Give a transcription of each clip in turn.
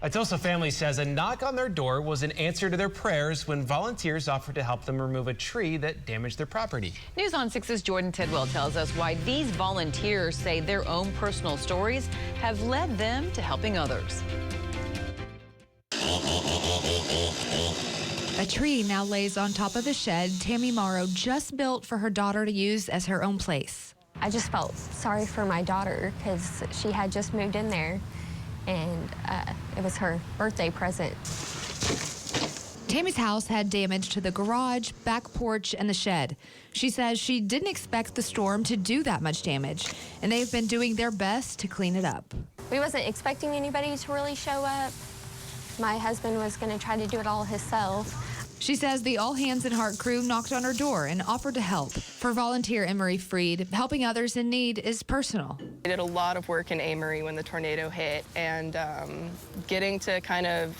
A Tulsa family says a knock on their door was an answer to their prayers when volunteers offered to help them remove a tree that damaged their property. News on 6's Jordan Tidwell tells us why these volunteers say their own personal stories have led them to helping others. A tree now lays on top of a shed Tammy Morrow just built for her daughter to use as her own place. I just felt sorry for my daughter because she had just moved in there, and it was her birthday present. Tammy's house had damage to the garage, back porch, and the shed. She says she didn't expect the storm to do that much damage, and they've been doing their best to clean it up. We wasn't expecting anybody to really show up. My husband was going to try to do it all himself. She says the All Hands and Heart crew knocked on her door and offered to help. For volunteer Emery Freed, helping others in need is personal. I did a lot of work in Amory when the tornado hit, and getting to kind of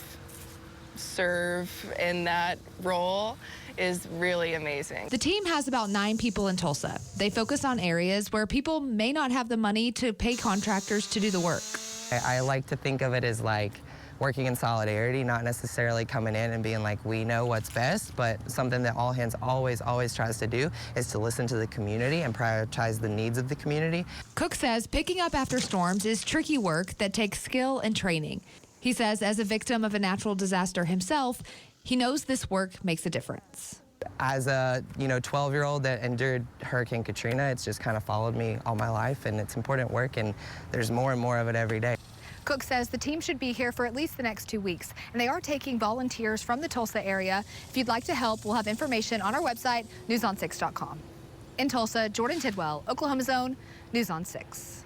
serve in that role is really amazing. The team has about 9 people in Tulsa. They focus on areas where people may not have the money to pay contractors to do the work. I like to think of it as like working in solidarity, not necessarily coming in and being like, we know what's best, but something that All Hands always tries to do is to listen to the community and prioritize the needs of the community. Cook says picking up after storms is tricky work that takes skill and training. He says as a victim of a natural disaster himself, he knows this work makes a difference. As a 12-year-old that endured Hurricane Katrina, it's just kind of followed me all my life, and it's important work, and there's more and more of it every day. Cook says the team should be here for at least the next 2 weeks, and they are taking volunteers from the Tulsa area. If you'd like to help, we'll have information on our website, newson6.com. In Tulsa, Jordan Tidwell, Oklahoma's Own, News on 6.